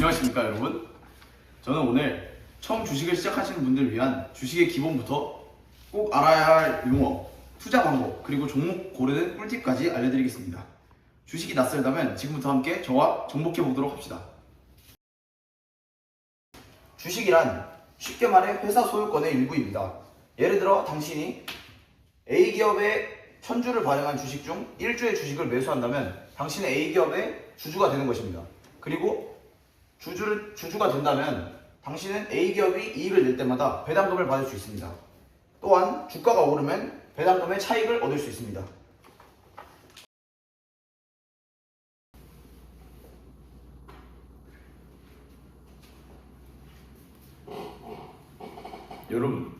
안녕하십니까 여러분. 저는 오늘 처음 주식을 시작하시는 분들을 위한 주식의 기본부터 꼭 알아야 할 용어, 투자 방법, 그리고 종목 고르는 꿀팁까지 알려드리겠습니다. 주식이 낯설다면 지금부터 함께 저와 정복해 보도록 합시다. 주식이란 쉽게 말해 회사 소유권의 일부입니다. 예를 들어 당신이 A기업의 1000주를 발행한 주식 중 1주의 주식을 매수한다면 당신은 A기업의 주주가 되는 것입니다. 그리고 주주가 된다면 당신은 A기업이 이익을 낼 때마다 배당금을 받을 수 있습니다. 또한 주가가 오르면 배당금의 차익을 얻을 수 있습니다. 여러분,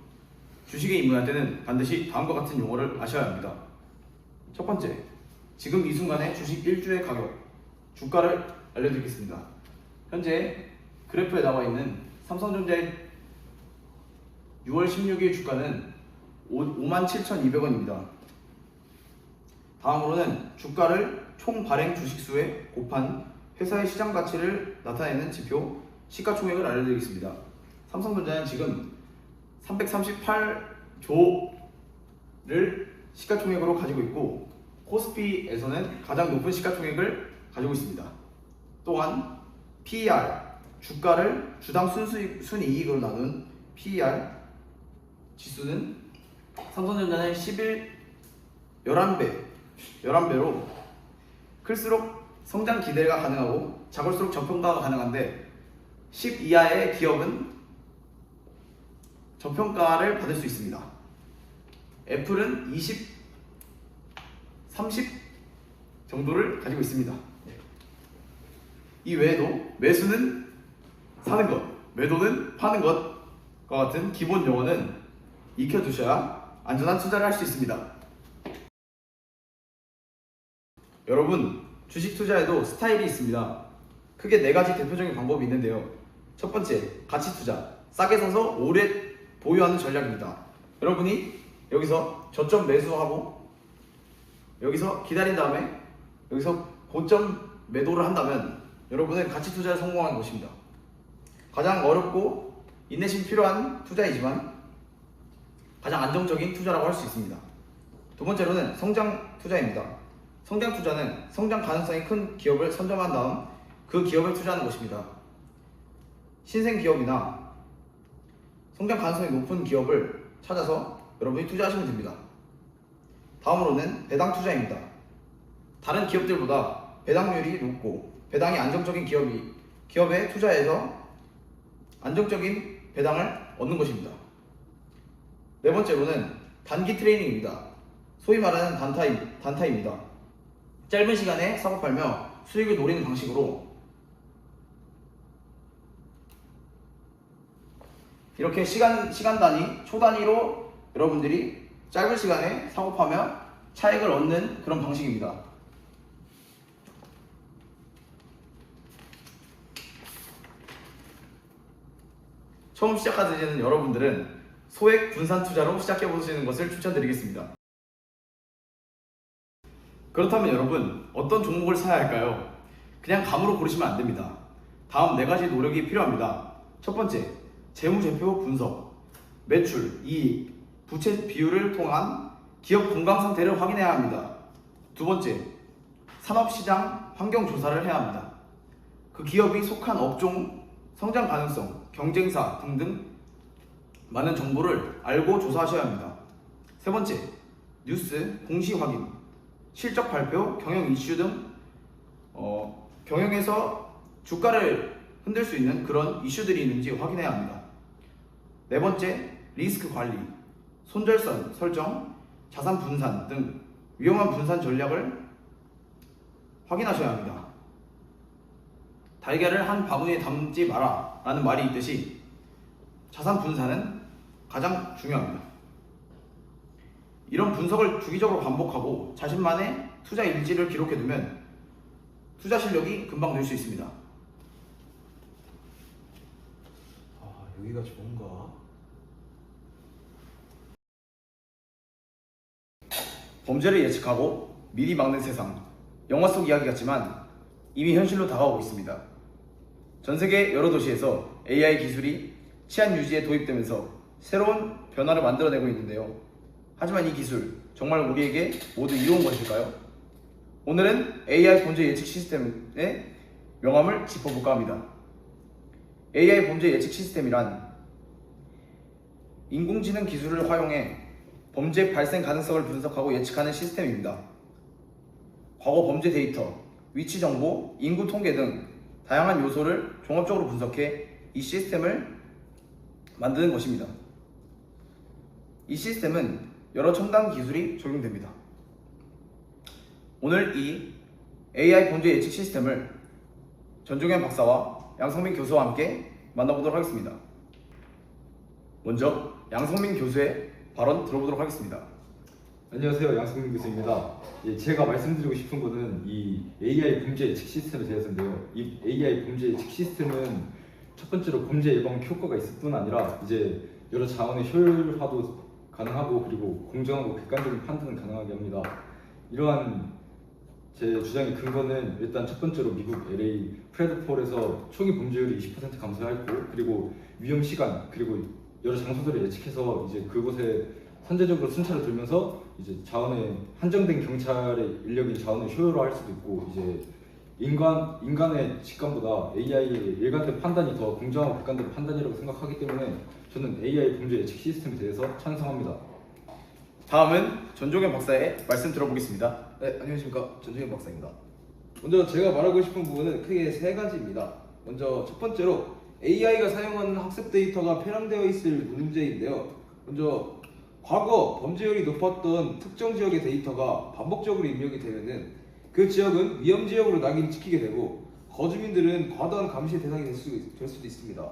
주식에 입문할 때는 반드시 다음과 같은 용어를 아셔야 합니다. 첫 번째, 지금 이 순간의 주식 1주의 가격, 주가를 알려드리겠습니다. 현재 그래프에 나와 있는 삼성전자의 6월 16일 주가는 57,200원입니다. 다음으로는 주가를 총 발행 주식수에 곱한 회사의 시장 가치를 나타내는 지표 시가총액을 알려드리겠습니다. 삼성전자는 지금 338조를 시가총액으로 가지고 있고 코스피에서는 가장 높은 시가총액을 가지고 있습니다. 또한 PER, 주가를 주당 순이익으로 나눈 PER 지수는 삼성전자는 11배로 클수록 성장 기대가 가능하고 작을수록 저평가가 가능한데 10 이하의 기업은 저평가를 받을 수 있습니다. 애플은 20, 30 정도를 가지고 있습니다. 이 외에도 매수는 사는 것, 매도는 파는 것과 같은 기본 용어는 익혀두셔야 안전한 투자를 할 수 있습니다. 여러분, 주식 투자에도 스타일이 있습니다. 크게 4가지 대표적인 방법이 있는데요. 첫 번째, 가치 투자. 싸게 사서 오래 보유하는 전략입니다. 여러분이 여기서 저점 매수하고 여기서 기다린 다음에 여기서 고점 매도를 한다면 여러분은 가치 투자에 성공하는 것입니다. 가장 어렵고 인내심이 필요한 투자이지만 가장 안정적인 투자라고 할 수 있습니다. 두 번째로는 성장 투자입니다. 성장 투자는 성장 가능성이 큰 기업을 선점한 다음 그 기업에 투자하는 것입니다. 신생 기업이나 성장 가능성이 높은 기업을 찾아서 여러분이 투자하시면 됩니다. 다음으로는 배당 투자입니다. 다른 기업들보다 배당률이 높고 배당이 안정적인 기업에 투자해서 안정적인 배당을 얻는 것입니다. 네 번째로는 단기 트레이닝입니다. 소위 말하는 단타입니다. 짧은 시간에 사고 팔며 수익을 노리는 방식으로 이렇게 시간 단위, 초 단위로 여러분들이 짧은 시간에 사고 파며 차익을 얻는 그런 방식입니다. 처음 시작하시는 여러분들은 소액 분산 투자로 시작해 보시는 것을 추천드리겠습니다. 그렇다면 여러분, 어떤 종목을 사야 할까요? 그냥 감으로 고르시면 안 됩니다. 다음 4가지 노력이 필요합니다. 첫 번째, 재무제표 분석, 매출, 이익, 부채 비율을 통한 기업 건강 상태를 확인해야 합니다. 두 번째, 산업시장 환경 조사를 해야 합니다. 그 기업이 속한 업종, 성장 가능성, 경쟁사 등등 많은 정보를 알고 조사하셔야 합니다. 세 번째, 뉴스, 공시 확인, 실적 발표, 경영 이슈 등 경영에서 주가를 흔들 수 있는 그런 이슈들이 있는지 확인해야 합니다. 네 번째, 리스크 관리, 손절선 설정, 자산 분산 등 위험한 분산 전략을 확인하셔야 합니다. 달걀을 한 바구니에 담지 마라 라는 말이 있듯이 자산 분산은 가장 중요합니다. 이런 분석을 주기적으로 반복하고 자신만의 투자 일지를 기록해두면 투자 실력이 금방 늘 수 있습니다. 여기가 좋은가? 범죄를 예측하고 미리 막는 세상. 영화 속 이야기 같지만 이미 현실로 다가오고 있습니다. 전 세계 여러 도시에서 AI 기술이 치안 유지에 도입되면서 새로운 변화를 만들어내고 있는데요. 하지만 이 기술 정말 우리에게 모두 이로운 것일까요? 오늘은 AI 범죄 예측 시스템의 명암을 짚어볼까 합니다. AI 범죄 예측 시스템이란 인공지능 기술을 활용해 범죄 발생 가능성을 분석하고 예측하는 시스템입니다. 과거 범죄 데이터, 위치 정보, 인구 통계 등 다양한 요소를 종합적으로 분석해 이 시스템을 만드는 것입니다. 이 시스템은 여러 첨단 기술이 적용됩니다. 오늘 이 AI 범죄 예측 시스템을 전종현 박사와 양성민 교수와 함께 만나보도록 하겠습니다. 먼저 양성민 교수의 발언 들어보도록 하겠습니다. 안녕하세요, 양승민 교수입니다. 제가 말씀드리고 싶은 것은 이 AI 범죄 예측 시스템에 대해서인데요. 이 AI 범죄 예측 시스템은 첫 번째로 범죄 예방 효과가 있을 뿐 아니라 이제 여러 자원의 효율화도 가능하고 그리고 공정하고 객관적인 판단을 가능하게 합니다. 이러한 제 주장의 근거는 일단 첫 번째로 미국 LA 프레드폴에서 총기 범죄율이 20% 감소했고 그리고 위험 시간 그리고 여러 장소들을 예측해서 이제 그곳에 선제적으로 순찰을 돌면서 이제 자원의 한정된 경찰의 인력인 자원을 효율화할 수도 있고 이제 인간의 직감보다 AI의 일관된 판단이 더 공정하고 객관된 판단이라고 생각하기 때문에 저는 AI 범죄 예측 시스템에 대해서 찬성합니다. 다음은 전종현 박사의 말씀 들어보겠습니다. 네, 안녕하십니까. 전종현 박사입니다. 먼저 제가 말하고 싶은 부분은 크게 세 가지입니다. 먼저 첫 번째로 AI가 사용하는 학습 데이터가 편향되어 있을 문제인데요. 먼저 과거 범죄율이 높았던 특정 지역의 데이터가 반복적으로 입력이 되면은 그 지역은 위험 지역으로 낙인 찍히게 되고 거주민들은 과도한 감시의 대상이 될 수도 있습니다.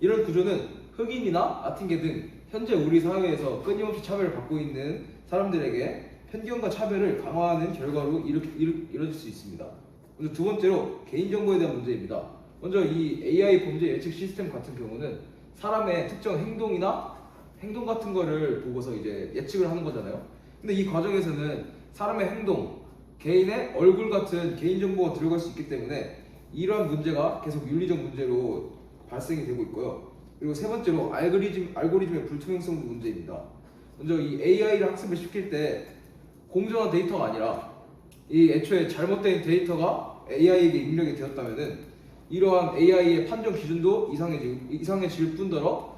이런 구조는 흑인이나 아틴계 등 현재 우리 사회에서 끊임없이 차별을 받고 있는 사람들에게 편견과 차별을 강화하는 결과로 이뤄질 수 있습니다. 먼저 두 번째로 개인정보에 대한 문제입니다. 먼저 이 AI 범죄 예측 시스템 같은 경우는 사람의 특정 행동 같은 거를 보고서 이제 예측을 하는 거잖아요. 근데 이 과정에서는 사람의 행동, 개인의 얼굴 같은 개인정보가 들어갈 수 있기 때문에 이러한 문제가 계속 윤리적 문제로 발생이 되고 있고요. 그리고 세 번째로 알고리즘의 불투명성 문제입니다. 먼저 이 AI를 학습을 시킬 때 공정한 데이터가 아니라 이 애초에 잘못된 데이터가 AI에게 입력이 되었다면은 이러한 AI의 판정 기준도 이상해질 뿐더러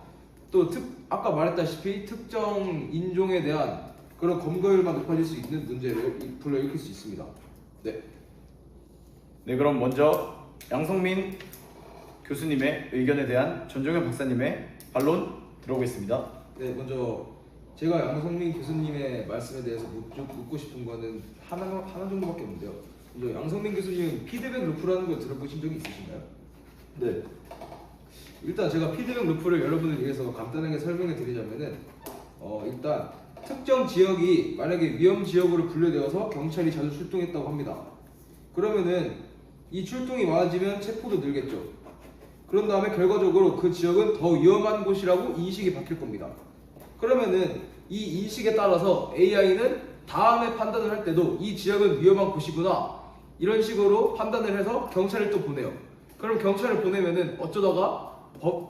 또 아까 말했다시피 특정 인종에 대한 그런 검거율만 높아질 수 있는 문제를 불러일으킬 수 있습니다. 네. 네, 그럼 먼저 양성민 교수님의 의견에 대한 전종현 박사님의 반론 들어보겠습니다. 네, 먼저 제가 양성민 교수님의 말씀에 대해서 묻고 싶은 거는 하나 정도밖에 없는데요. 먼저 양성민 교수님 피드백 루프라는 걸 들어보신 적이 있으신가요? 네. 일단 제가 피드백 루프를 여러분을 위해서 간단하게 설명해 드리자면은 일단 특정 지역이 만약에 위험 지역으로 분류되어서 경찰이 자주 출동했다고 합니다. 그러면은 이 출동이 많아지면 체포도 늘겠죠. 그런 다음에 결과적으로 그 지역은 더 위험한 곳이라고 인식이 바뀔 겁니다. 그러면은 이 인식에 따라서 AI는 다음에 판단을 할 때도 이 지역은 위험한 곳이구나 이런 식으로 판단을 해서 경찰을 또 보내요. 그럼 경찰을 보내면은 어쩌다가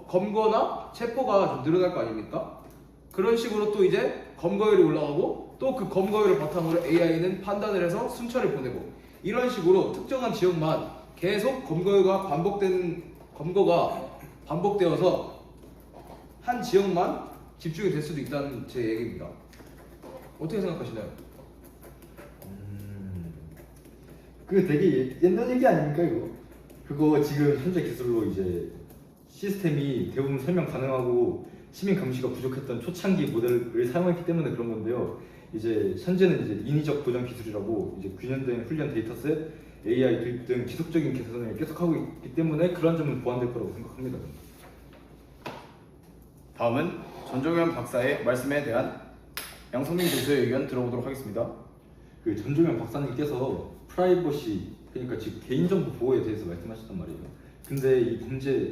검거나 체포가 좀 늘어날 거 아닙니까? 그런 식으로 또 이제 검거율이 올라가고 또 그 검거율을 바탕으로 AI는 판단을 해서 순찰을 보내고 이런 식으로 특정한 지역만 계속 검거가 반복되어서 한 지역만 집중이 될 수도 있다는 제 얘기입니다. 어떻게 생각하시나요? 그게 되게 옛날 얘기 아닙니까 이거? 그거 지금 현재 기술로 이제 시스템이 대부분 설명 가능하고 시민 감시가 부족했던 초창기 모델을 사용했기 때문에 그런 건데요. 이제 현재는 이제 인위적 보정 기술이라고 이제 균형된 훈련 데이터셋, AI 도입 등 지속적인 개선을 계속하고 있기 때문에 그런 점은 보완될 거라고 생각합니다. 다음은 전종현 박사의 말씀에 대한 양성민 교수의 의견 들어보도록 하겠습니다. 그 전종현 박사님께서 프라이버시 그러니까 즉 개인정보 보호에 대해서 말씀하셨단 말이에요. 근데 이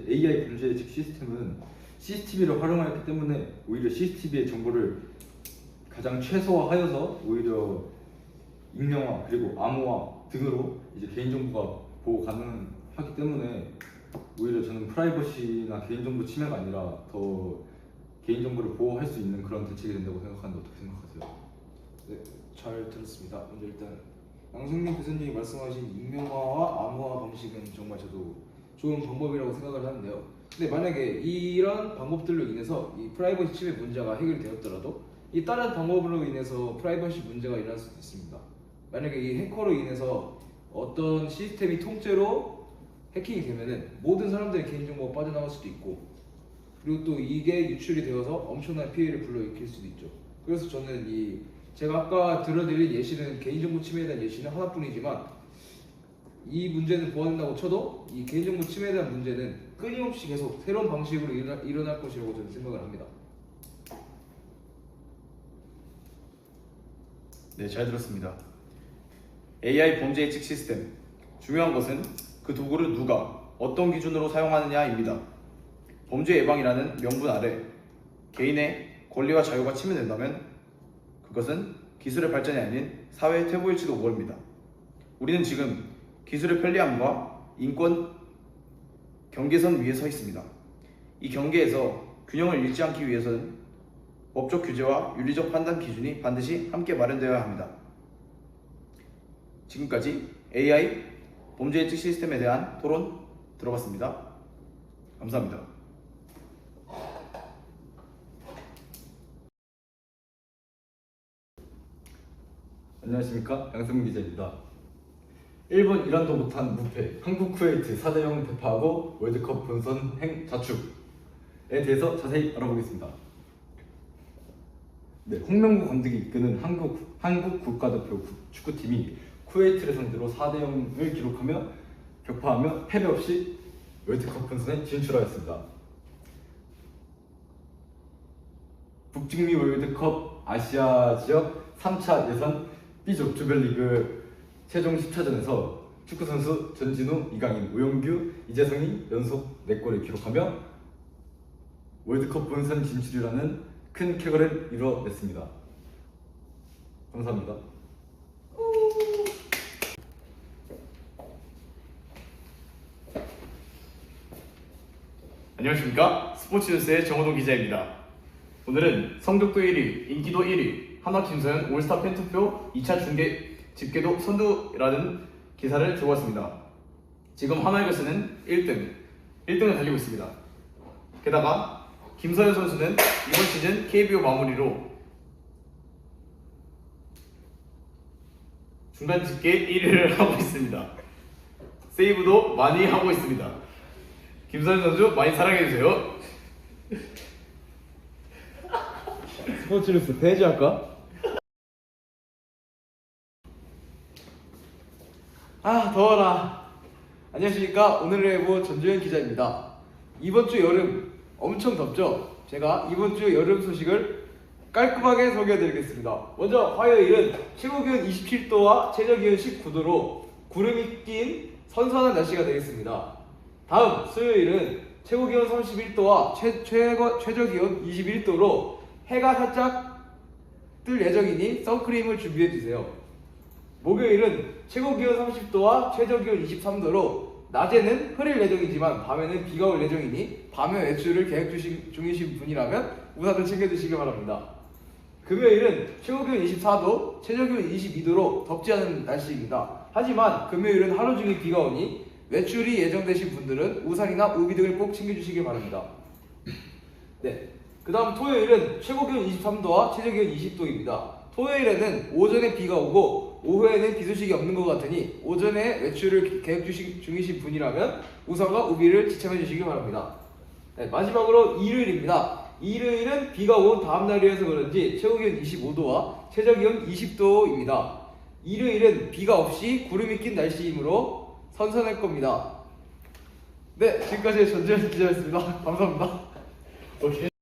AI 범죄 예측 시스템은 CCTV를 활용하였기 때문에 오히려 CCTV의 정보를 가장 최소화하여서 오히려 익명화 그리고 암호화 등으로 이제 개인정보가 보호 가능하기 때문에 오히려 저는 프라이버시나 개인정보 침해가 아니라 더 개인정보를 보호할 수 있는 그런 대책이 된다고 생각하는데 어떻게 생각하세요? 네, 잘 들었습니다. 먼저 일단 양승민 교수님이 말씀하신 익명화와 암호화 방식은 정말 저도 좋은 방법이라고 생각을 하는데요. 근데 만약에 이런 방법들로 인해서 이 프라이버시 침해 문제가 해결되었더라도 이 다른 방법으로 인해서 프라이버시 문제가 일어날 수도 있습니다. 만약에 이 해커로 인해서 어떤 시스템이 통째로 해킹이 되면은 모든 사람들의 개인정보가 빠져나갈 수도 있고, 그리고 또 이게 유출이 되어서 엄청난 피해를 불러일으킬 수도 있죠. 그래서 저는 제가 아까 들어드린 예시는 개인정보 침해에 대한 예시는 하나뿐이지만, 이 문제는 보완된다고 쳐도 이 개인정보 침해에 대한 문제는 끊임없이 계속 새로운 방식으로 일어날 것이라고 저는 생각을 합니다. 네, 잘 들었습니다. AI 범죄 예측 시스템. 중요한 것은 그 도구를 누가 어떤 기준으로 사용하느냐입니다. 범죄 예방이라는 명분 아래 개인의 권리와 자유가 침해된다면 그것은 기술의 발전이 아닌 사회의 퇴보일지도 모릅니다. 우리는 지금 기술의 편리함과 인권 경계선 위에 서 있습니다. 이 경계에서 균형을 잃지 않기 위해서는 법적 규제와 윤리적 판단 기준이 반드시 함께 마련되어야 합니다. 지금까지 AI 범죄 예측 시스템에 대한 토론 들어봤습니다. 감사합니다. 안녕하십니까, 양승민 기자입니다. 일본 이란도 못한 무패, 한국 쿠웨이트 4대0 대파하고 월드컵 본선 행 자축에 대해서 자세히 알아보겠습니다. 네, 홍명보 감독이 이끄는 한국 국가대표 축구팀이 쿠웨이트를 상대로 4대0을 기록하며 격파하며 패배 없이 월드컵 본선에 진출하였습니다. 북중미 월드컵 아시아 지역 3차 예선 B조 조별리그 최종 10차전에서 축구선수 전진우, 이강인, 오영규, 이재성이 연속 4골을 기록하며 월드컵 본선 진출이라는 큰 쾌거를 이뤄냈습니다. 감사합니다. 안녕하십니까, 스포츠뉴스의 정호동 기자입니다. 오늘은 성적도 1위, 인기도 1위, 한화 김서현 올스타 팬투표 2차 집계도 선두라는 기사를 들고 왔습니다. 지금 한화이글스는 1등을 달리고 있습니다. 게다가 김서현 선수는 이번 시즌 KBO 마무리로 중간 집계 1위를 하고 있습니다. 세이브도 많이 하고 있습니다. 김서현 선수 많이 사랑해주세요. 스포츠뉴스 폐지할까? 더워라. 안녕하십니까, 오늘의 예보 전주현 기자입니다. 이번 주 여름 엄청 덥죠? 제가 이번 주 여름 소식을 깔끔하게 소개해드리겠습니다. 먼저 화요일은 최고기온 27도와 최저기온 19도로 구름이 낀 선선한 날씨가 되겠습니다. 다음 수요일은 최고기온 31도와 최저기온 21도로 해가 살짝 뜰 예정이니 선크림을 준비해주세요. 목요일은 최고기온 30도와 최저기온 23도로 낮에는 흐릴 예정이지만 밤에는 비가 올 예정이니 밤에 외출을 계획 중이신 분이라면 우산을 챙겨주시기 바랍니다. 금요일은 최고기온 24도, 최저기온 22도로 덥지 않은 날씨입니다. 하지만 금요일은 하루 종일 비가 오니 외출이 예정되신 분들은 우산이나 우비 등을 꼭 챙겨주시기 바랍니다. 네, 그 다음 토요일은 최고기온 23도와 최저기온 20도입니다. 토요일에는 오전에 비가 오고 오후에는 비 소식이 없는 것 같으니 오전에 외출을 계획 중이신 분이라면 우산과 우비를 지참해 주시기 바랍니다. 네, 마지막으로 일요일입니다. 일요일은 비가 온 다음 날이어서 그런지 최고기온 25도와 최저기온 20도입니다. 일요일은 비가 없이 구름이 낀 날씨이므로 선선할 겁니다. 네, 지금까지 전지현 기자였습니다. 감사합니다. 오케이.